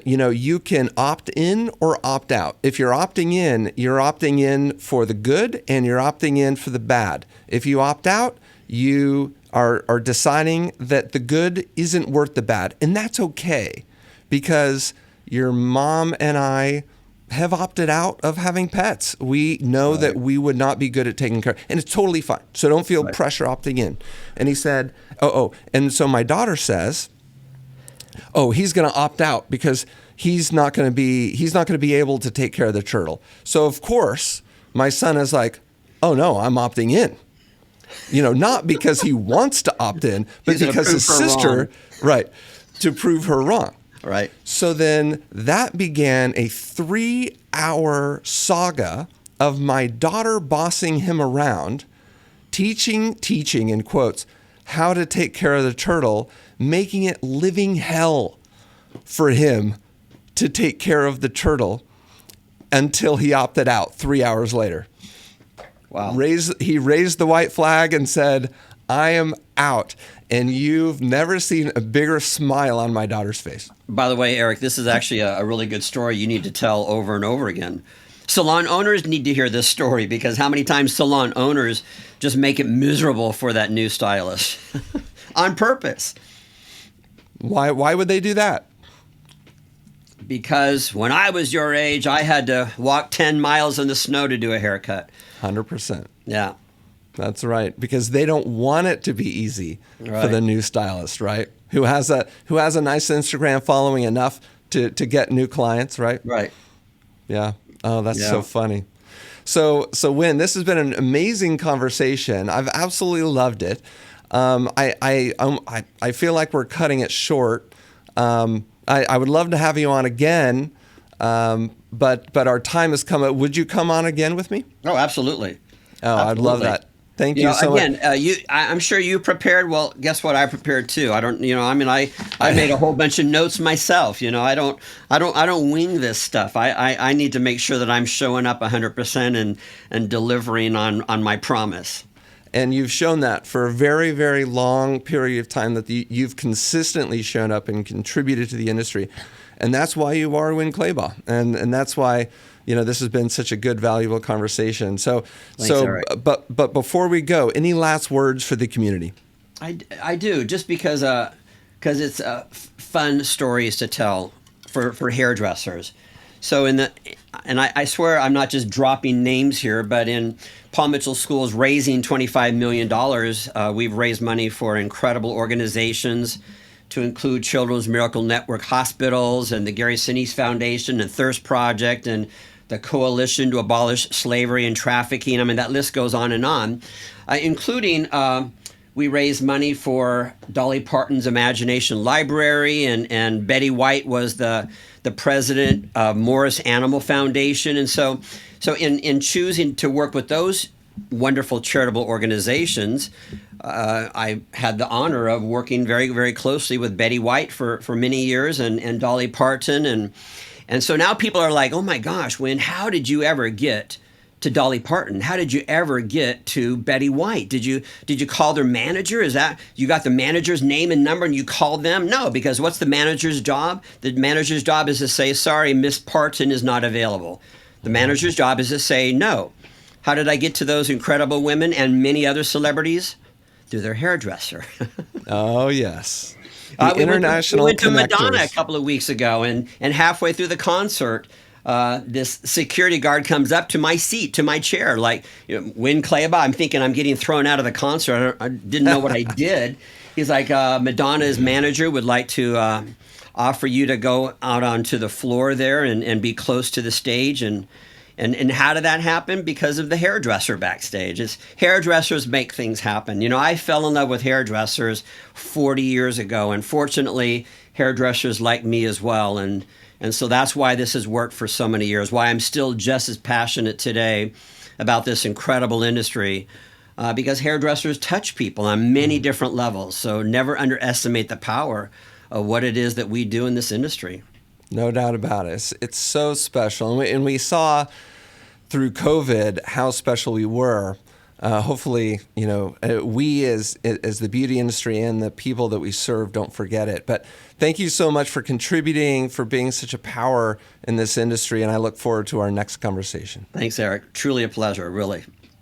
you can opt in or opt out. If you're opting in for the good and you're opting in for the bad. If you opt out, you are deciding that the good isn't worth the bad. And that's okay because your mom and I have opted out of having pets. We know that we would not be good at taking care, and it's totally fine. So don't feel pressure opting in. And he said, and so my daughter says, he's going to opt out because he's not going to be able to take care of the turtle. So of course, my son is like, oh no, I'm opting in. Not because he wants to opt in, but because his sister, right. to prove her wrong. Right. So then that began a 3-hour saga of my daughter bossing him around, teaching in quotes, how to take care of the turtle, making it living hell for him to take care of the turtle until he opted out 3 hours later. Wow. He raised the white flag and said, I am out. And you've never seen a bigger smile on my daughter's face. By the way, Eric, this is actually a really good story you need to tell over and over again. Salon owners need to hear this story, because how many times salon owners just make it miserable for that new stylist on purpose. Why would they do that? Because when I was your age, I had to walk 10 miles in the snow to do a haircut. 100%. Yeah. That's right. Because they don't want it to be easy for the new stylist, right? Who has a nice Instagram following enough to get new clients, right? Right. Yeah. Oh, that's so funny. So Winn, this has been an amazing conversation. I've absolutely loved it. I feel like we're cutting it short. I would love to have you on again, but our time has come. Would you come on again with me? Oh, absolutely. Oh, absolutely. I'd love that. Thank you so again, much. I'm sure you prepared. Well, guess what? I prepared too. I made a whole bunch of notes myself. I don't wing this stuff. I need to make sure that I'm showing up 100% and delivering on my promise. And you've shown that for a very, very long period of time, that you've consistently shown up and contributed to the industry. And that's why you are Winn Claybaugh. And that's why, this has been such a good, valuable conversation. Thanks, Eric. But before we go, any last words for the community? I do, just because it's fun stories to tell for hairdressers. So I swear I'm not just dropping names here, but in Paul Mitchell Schools raising $25 million, we've raised money for incredible organizations, to include Children's Miracle Network Hospitals and the Gary Sinise Foundation and Thirst Project and the Coalition to Abolish Slavery and Trafficking. I mean, that list goes on, including we raised money for Dolly Parton's Imagination Library, and Betty White was the president of Morris Animal Foundation. And so in choosing to work with those wonderful charitable organizations, I had the honor of working very, very closely with Betty White for many years, and Dolly Parton. And so now people are like, oh my gosh, Winn, how did you ever get to Dolly Parton? How did you ever get to Betty White? Did you call their manager? Is that you got the manager's name and number and you called them? No, because what's the manager's job? The manager's job is to say, sorry, Miss Parton is not available. The manager's job is to say no. How did I get to those incredible women and many other celebrities? Through their hairdresser. Oh, yes. We went to Madonna a couple of weeks ago, and halfway through the concert, this security guard comes up to my seat, to my chair, like, Winn Claybaugh. I'm thinking I'm getting thrown out of the concert. I didn't know what I did. He's like, Madonna's manager would like to offer you to go out onto the floor there and be close to the stage. And how did that happen? Because of the hairdresser backstage. Hairdressers make things happen. I fell in love with hairdressers 40 years ago, and fortunately, hairdressers like me as well. And so that's why this has worked for so many years, why I'm still just as passionate today about this incredible industry, because hairdressers touch people on many different levels. So never underestimate the power of what it is that we do in this industry. No doubt about it. It's so special. And we saw through COVID how special we were. Hopefully, we as the beauty industry and the people that we serve don't forget it. But thank you so much for contributing, for being such a power in this industry. And I look forward to our next conversation. Thanks, Eric. Truly a pleasure, really.